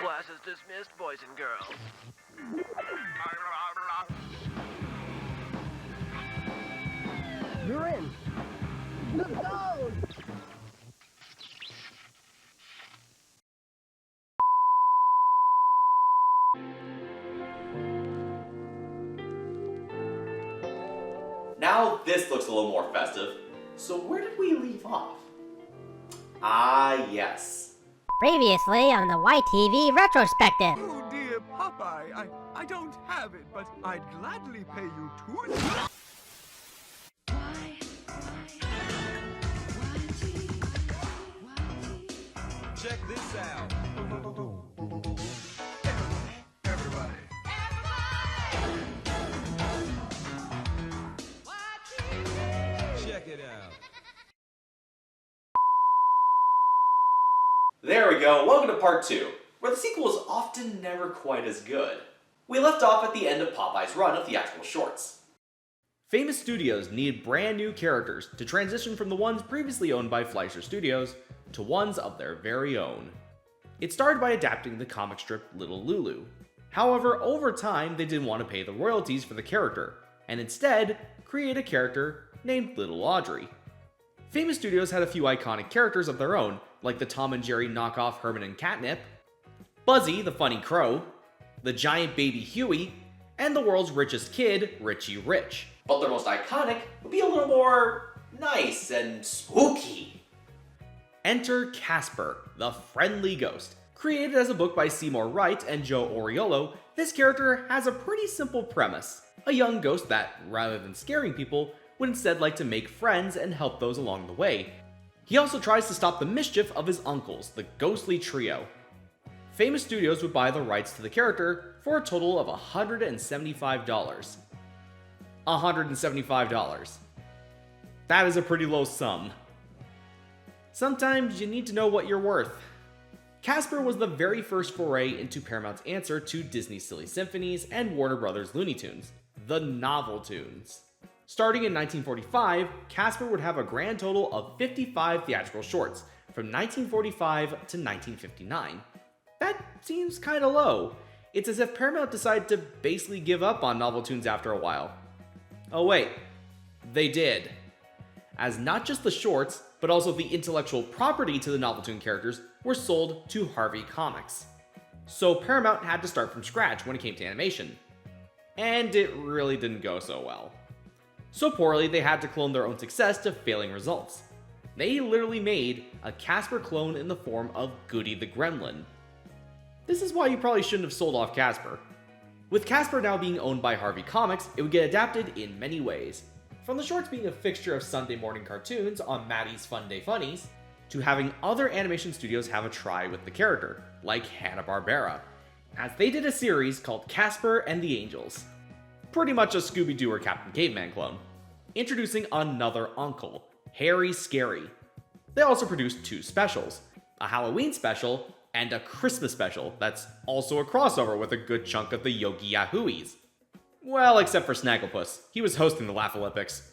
Class is dismissed, boys and girls. You're in. Let's go! Now this looks a little more festive. So where did we leave off? Ah, yes. Previously on the YTV Retrospective. Oh dear Popeye, I don't have it, but I'd gladly pay you two. Check this out. Everybody. Check it out. There we go, welcome to part 2, where the sequel is often never quite as good. We left off at the end of Popeye's run of theatrical shorts. Famous studios needed brand new characters to transition from the ones previously owned by Fleischer Studios to ones of their very own. It started by adapting the comic strip Little Lulu. However, over time they didn't want to pay the royalties for the character, and instead create a character named Little Audrey. Famous Studios had a few iconic characters of their own, like the Tom and Jerry knockoff Herman and Catnip, Buzzy the funny crow, the giant baby Huey, and the world's richest kid, Richie Rich. But their most iconic would be a little more nice and spooky. Enter Casper, the friendly ghost. Created as a book by Seymour Wright and Joe Oriolo, this character has a pretty simple premise. A young ghost that, rather than scaring people, would instead like to make friends and help those along the way. He also tries to stop the mischief of his uncles, the Ghostly Trio. Famous Studios would buy the rights to the character for a total of $175. $175. That is a pretty low sum. Sometimes you need to know what you're worth. Casper was the very first foray into Paramount's answer to Disney's Silly Symphonies and Warner Brothers' Looney Tunes, the Novel Tunes. Starting in 1945, Casper would have a grand total of 55 theatrical shorts, from 1945 to 1959. That seems kinda low. It's as if Paramount decided to basically give up on Novel Tunes after a while. Oh wait, they did. As not just the shorts, but also the intellectual property to the Novel Tune characters were sold to Harvey Comics. So Paramount had to start from scratch when it came to animation. And it really didn't go so well. So poorly, they had to clone their own success to failing results. They literally made a Casper clone in the form of Goody the Gremlin. This is why you probably shouldn't have sold off Casper. With Casper now being owned by Harvey Comics, it would get adapted in many ways. From the shorts being a fixture of Sunday morning cartoons on Maddie's Fun Day Funnies, to having other animation studios have a try with the character, like Hanna-Barbera, as they did a series called Casper and the Angels. Pretty much a Scooby-Doo or Captain Caveman clone. Introducing another uncle, Harry Scary. They also produced 2 specials, a Halloween special and a Christmas special that's also a crossover with a good chunk of the Yogi Yahooies. Well, except for Snagglepuss, he was hosting the Laugh Olympics.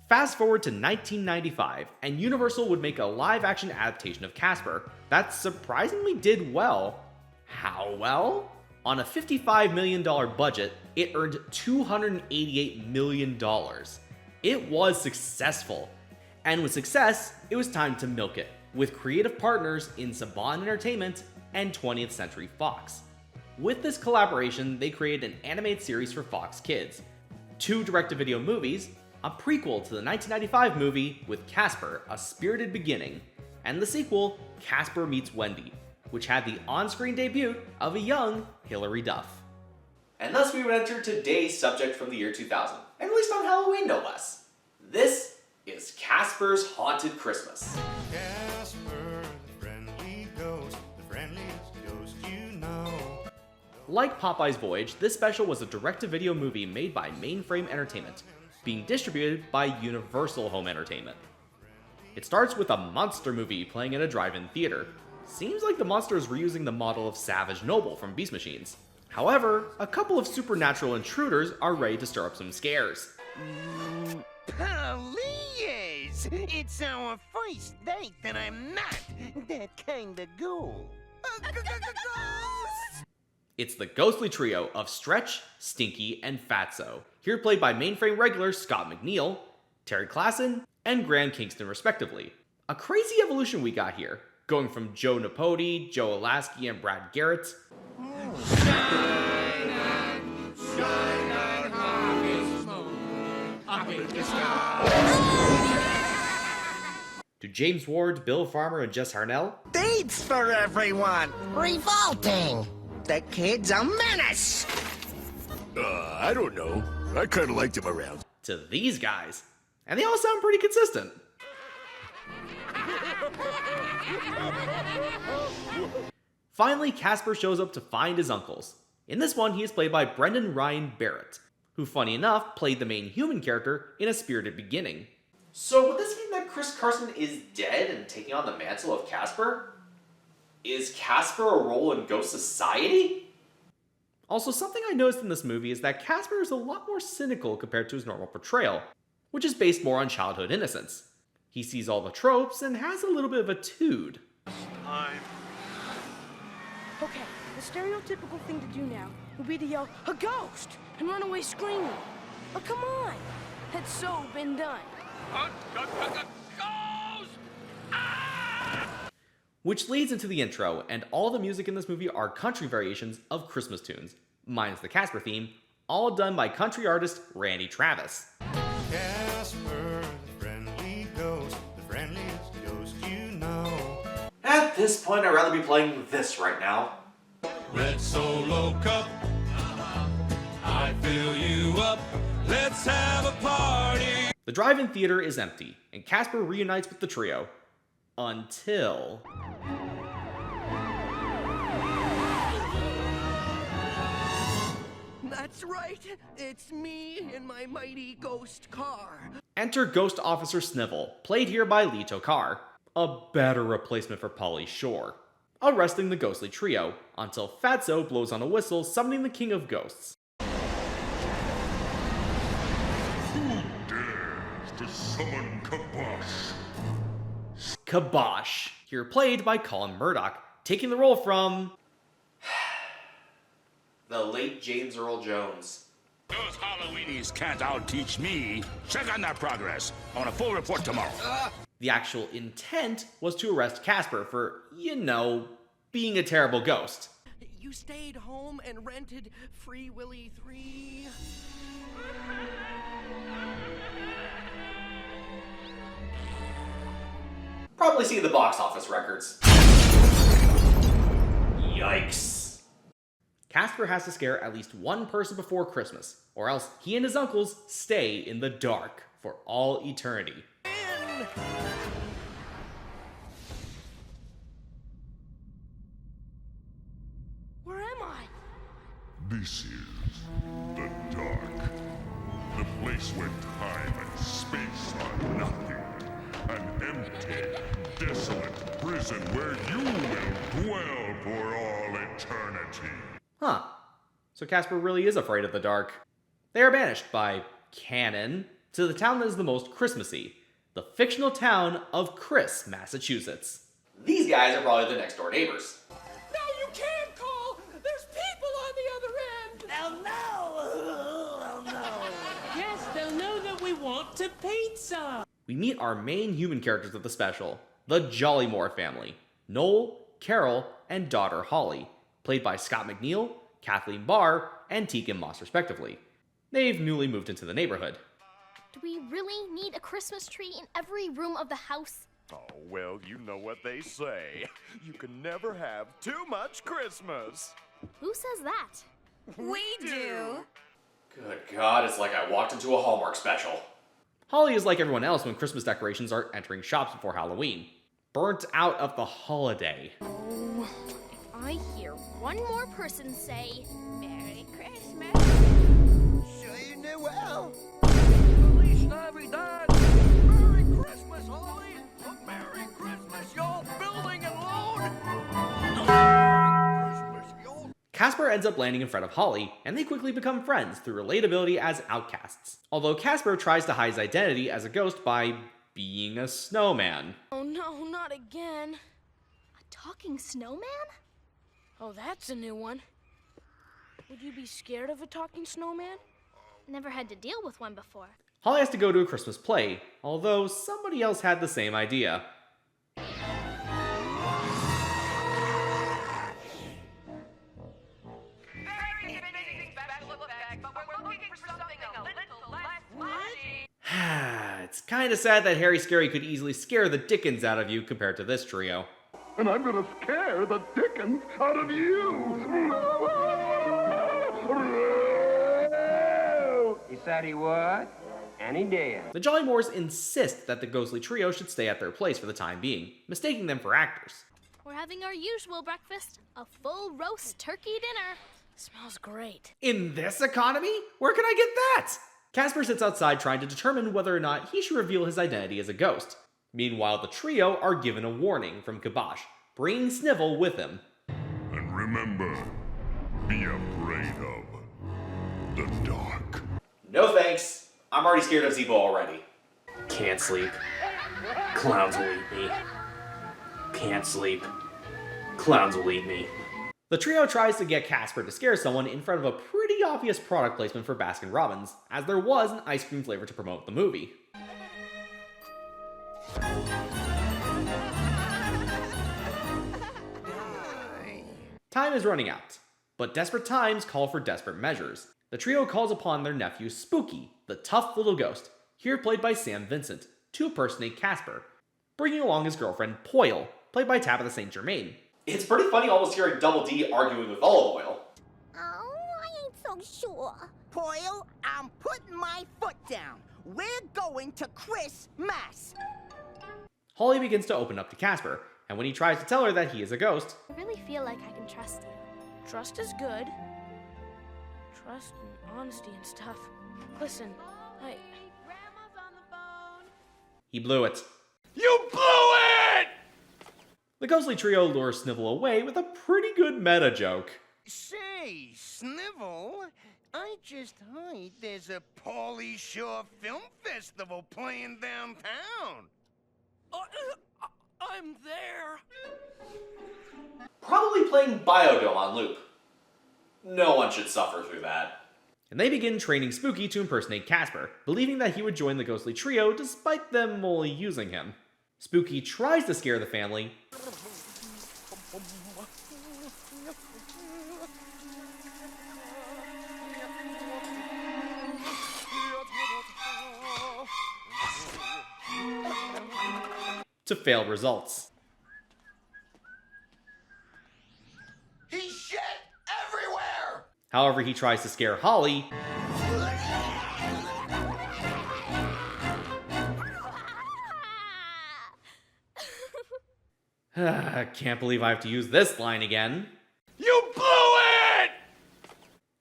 Fast forward to 1995, and Universal would make a live-action adaptation of Casper that surprisingly did well. How well? On a $55 million budget, it earned $288 million. It was successful. And with success, it was time to milk it, with creative partners in Saban Entertainment and 20th Century Fox. With this collaboration, they created an animated series for Fox Kids, 2 direct-to-video movies, a prequel to the 1995 movie with Casper, A Spirited Beginning, and the sequel, Casper Meets Wendy, which had the on-screen debut of a young Hilary Duff. And thus we would enter today's subject from the year 2000, and released on Halloween no less. This is Casper's Haunted Christmas. Casper, the friendly ghost, the friendliest ghost you know. Like Popeye's Voyage, this special was a direct-to-video movie made by Mainframe Entertainment, being distributed by Universal Home Entertainment. It starts with a monster movie playing at a drive-in theater. Seems like the monsters were using the model of Savage Noble from Beast Machines. However, a couple of supernatural intruders are ready to stir up some scares. Please! It's our first date and I'm not that kind of ghoul. Ghost! It's the ghostly trio of Stretch, Stinky, and Fatso, here played by mainframe regular Scott McNeil, Terry Klassen, and Graham Kingston respectively. A crazy evolution we got here, going from Joe Napodi, Joe Alasky, and Brad Garrett, to James Ward, Bill Farmer, and Jess Harnell, Dates for everyone! Revolting! The kid's a menace! I don't know. I kinda liked him around. to these guys. And they all sound pretty consistent. Finally, Casper shows up to find his uncles. In this one, he is played by Brendan Ryan Barrett, who, funny enough, played the main human character in A Spirited Beginning. So would this mean that Chris Carson is dead and taking on the mantle of Casper? Is Casper a role in Ghost Society? Also, something I noticed in this movie is that Casper is a lot more cynical compared to his normal portrayal, which is based more on childhood innocence. He sees all the tropes and has a little bit of a tude. Okay, the stereotypical thing to do now would be to yell, "A ghost!" and run away screaming. But come on, that's so been done. Which leads into the intro, and all the music in this movie are country variations of Christmas tunes, minus the Casper theme, all done by country artist Randy Travis. Casper, the friendly ghost, the friendliest ghost you know. At this point, I'd rather be playing this right now. Red Solo Cup, I fill you up, let's have a party. The drive-in theater is empty, and Casper reunites with the trio. Until... That's right. It's me in my mighty ghost car. Enter Ghost Officer Snivel, played here by Lee Tokar, a better replacement for Pauly Shore, arresting the ghostly trio, until Fatso blows on a whistle summoning the King of Ghosts. To summon Kabosh. Kabosh, here played by Colin Murdoch, taking the role from... the late James Earl Jones. Those Halloweenies can't out-teach me. Check on that progress. I want a full report tomorrow. The actual intent was to arrest Casper for, you know, being a terrible ghost. You stayed home and rented Free Willy 3. Probably see the box office records. Yikes. Casper has to scare at least one person before Christmas, or else he and his uncles stay in the dark for all eternity. Where am I? This is the dark. The place where time and space are nothing. An empty, desolate prison where you will dwell for all eternity. Huh. So Casper really is afraid of the dark. They are banished by canon to the town that is the most Christmassy, the fictional town of Chris, Massachusetts. These guys are probably the next door neighbors. No, you can't call. There's people on the other end. They'll know. They'll know. Yes, they'll know that we want to pizza. We meet our main human characters of the special, the Jollymore family, Noel, Carol, and daughter Holly, played by Scott McNeil, Kathleen Barr, and Tegan Moss respectively. They've newly moved into the neighborhood. Do we really need a Christmas tree in every room of the house? Oh, well, you know what they say. You can never have too much Christmas. Who says that? We do. Good God, it's like I walked into a Hallmark special. Holly is like everyone else when Christmas decorations are entering shops before Halloween. Burnt out of the holiday. Oh, if I hear one more person say, Merry Christmas. Sure you knew well. Feliz Navidad. Merry Christmas, Holly. Merry Christmas, y'all. Building and loan. Merry Christmas, y'all. Casper ends up landing in front of Holly, and they quickly become friends through relatability as outcasts. Although Casper tries to hide his identity as a ghost by being a snowman. Oh no, not again. A talking snowman? Oh, that's a new one. Would you be scared of a talking snowman? Never had to deal with one before. Holly has to go to a Christmas play, although somebody else had the same idea. It's kinda sad that Harry Scary could easily scare the dickens out of you compared to this trio. And I'm gonna scare the dickens out of you! He said he would, and he did. The Jollymores insist that the ghostly trio should stay at their place for the time being, mistaking them for actors. We're having our usual breakfast, a full roast turkey dinner. Smells great. In this economy? Where can I get that? Casper sits outside trying to determine whether or not he should reveal his identity as a ghost. Meanwhile, the trio are given a warning from Kibosh, bringing Snivel with him. And remember, be afraid of the dark. No thanks. I'm already scared of Zeebo already. Can't sleep. Clowns will eat me. Can't sleep. Clowns will eat me. The trio tries to get Casper to scare someone in front of a pretty obvious product placement for Baskin-Robbins, as there was an ice cream flavor to promote the movie. Time is running out, but desperate times call for desperate measures. The trio calls upon their nephew Spooky, the tough little ghost, here played by Sam Vincent, to impersonate Casper, bringing along his girlfriend Poyle, played by Tabitha St. Germain. It's pretty funny almost hearing Double D arguing with olive oil. Oh, I ain't so sure. Poyle, I'm putting my foot down. We're going to Christmas. Holly begins to open up to Casper, and when he tries to tell her that he is a ghost, I really feel like I can trust you. Trust is good. Trust and honesty and stuff. Listen, Grandma's on the phone. he blew it. You blew it! The ghostly trio lures Snivel away with a pretty good meta joke. Say, Snivel, I just heard there's a Pauly Shore Film Festival playing downtown. I'm there. Probably playing Biodome on loop. No one should suffer through that. And they begin training Spooky to impersonate Casper, believing that he would join the ghostly trio despite them only using him. Spooky tries to scare the family, to failed results. He's shit everywhere! However, he tries to scare Holly, can't believe I have to use this line again. You blew it!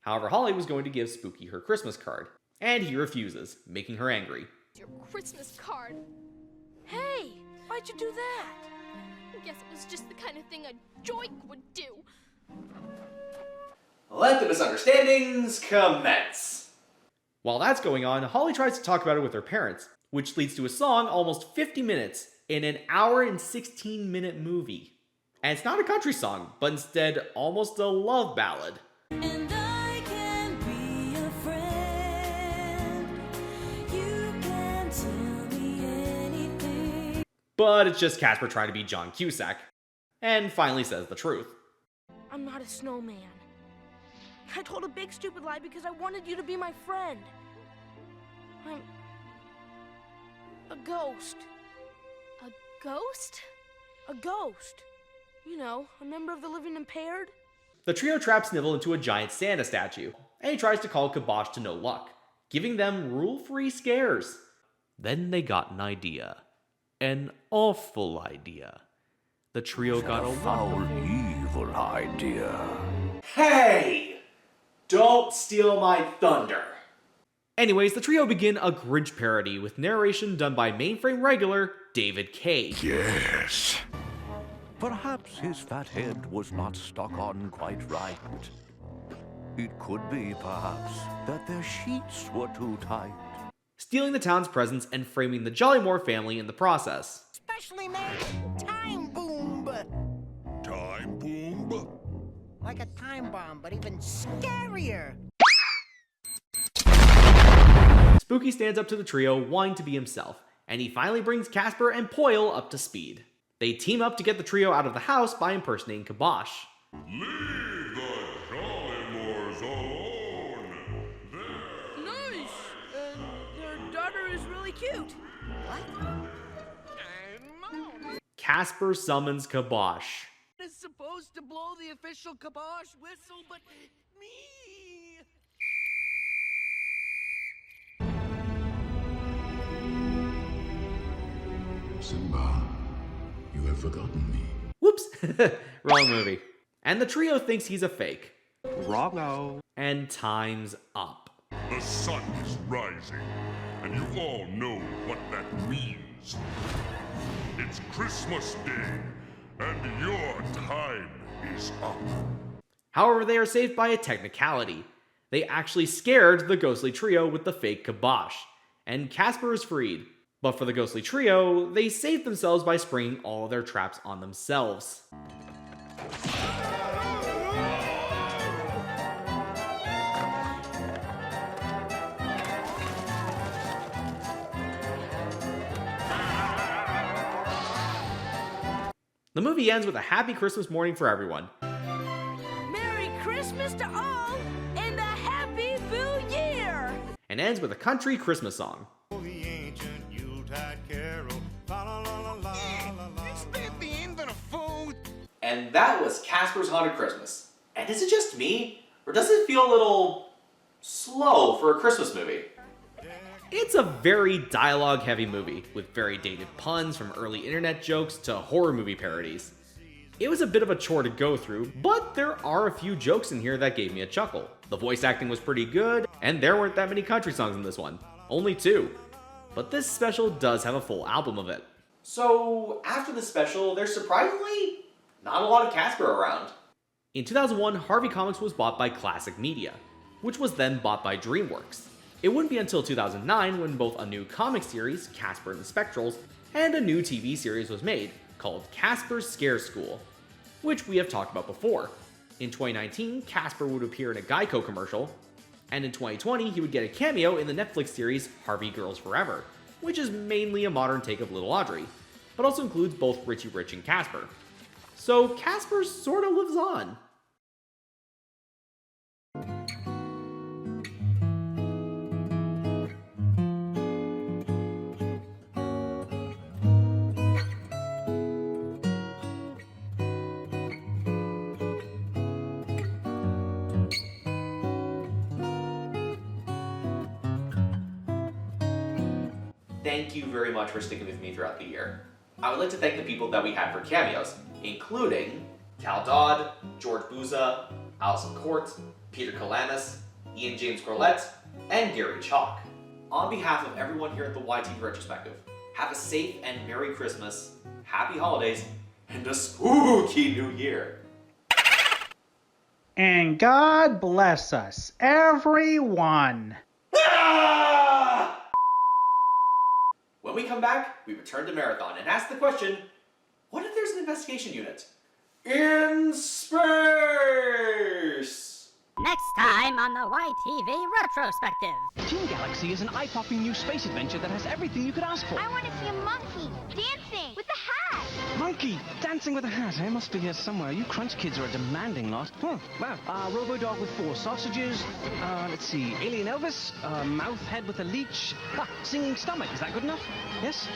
However, Holly was going to give Spooky her Christmas card, and he refuses, making her angry. Your Christmas card. hey, why'd you do that? I guess it was just the kind of thing a joik would do. Let the misunderstandings commence. While that's going on, Holly tries to talk about it with her parents, which leads to a song almost 50 minutes in an hour and 16-minute movie. And it's not a country song, but instead almost a love ballad. And I can be a friend. You can tell me anything. But it's just Casper trying to be John Cusack, and finally says the truth. I'm not a snowman. I told a big stupid lie because I wanted you to be my friend. I'm a ghost. A ghost? A ghost. You know, a member of the living impaired. The trio traps Snivel into a giant Santa statue, and he tries to call Kibosh to no luck, giving them rule-free scares. Then they got an idea. An awful idea. The trio got a foul, evil idea. Hey! Don't steal my thunder! Anyways, the trio begin a Grinch parody with narration done by mainframe regular David K. Yes. Perhaps his fat head was not stuck on quite right. It could be, perhaps, that their sheets were too tight. Stealing the town's presents and framing the Jollymore family in the process. Specially made Time Boom. Time Boom? Like a time bomb, but even scarier. Spooky stands up to the trio, wanting to be himself, and he finally brings Casper and Poyle up to speed. They team up to get the trio out of the house by impersonating Kibosh. Leave the Jollymores alone! Nice! Their daughter is really cute. Casper summons Kibosh. Is supposed to blow the official Kibosh whistle, but me. Simba, you have forgotten me. Whoops! Wrong movie. And the trio thinks he's a fake. Wrong-o. And time's up. The sun is rising, and you all know what that means. It's Christmas Day, and your time is up. However, they are saved by a technicality. They actually scared the ghostly trio with the fake Kibosh, and Casper is freed. But for the ghostly trio, they saved themselves by springing all their traps on themselves. The movie ends with a happy Christmas morning for everyone. Merry Christmas to all, and a happy New Year! And ends with a country Christmas song. And that was Casper's Haunted Christmas. And is it just me? Or does it feel a little slow for a Christmas movie? It's a very dialogue-heavy movie, with very dated puns from early internet jokes to horror movie parodies. It was a bit of a chore to go through, but there are a few jokes in here that gave me a chuckle. The voice acting was pretty good, and there weren't that many country songs in this one. Only 2. But this special does have a full album of it. So, after the special, there's surprisingly not a lot of Casper around. In 2001, Harvey Comics was bought by Classic Media, which was then bought by DreamWorks. It wouldn't be until 2009 when both a new comic series, Casper and the Spectrals, and a new TV series was made, called Casper's Scare School, which we have talked about before. In 2019, Casper would appear in a Geico commercial, and in 2020, he would get a cameo in the Netflix series Harvey Girls Forever, which is mainly a modern take of Little Audrey, but also includes both Richie Rich and Casper. So Casper sort of lives on. Thank you very much for sticking with me throughout the year. I would like to thank the people that we had for cameos, including Cal Dodd, George Buza, Allison Court, Peter Kalamis, Ian James Corlett, and Gary Chalk. On behalf of everyone here at the YTV Retrospective, have a safe and Merry Christmas, Happy Holidays, and a spooky New Year. And God bless us, everyone. When we come back, we return to Marathon and ask the question, what if there's an investigation unit in space? Next time on the YTV Retrospective. Team Galaxy is an eye-popping new space adventure that has everything you could ask for. I want to see a monkey dancing with a hat. Monkey dancing with a hat, eh? Must be here somewhere. You Crunch kids are a demanding lot. Wow. Robo-dog with 4 sausages. Let's see. Alien Elvis. Mouth head with a leech. Singing stomach. Is that good enough? Yes?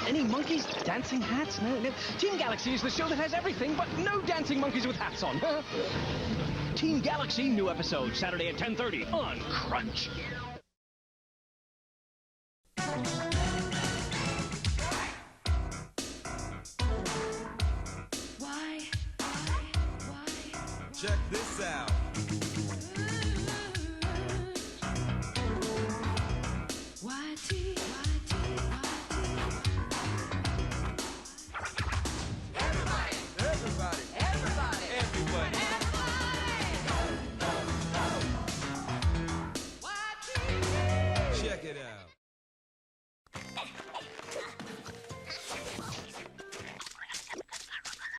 Any monkeys? Dancing hats? No. Team Galaxy is the show that has everything, but no dancing monkeys with hats on. Team Galaxy, new episode, Saturday at 10:30 on Crunch. Check this out.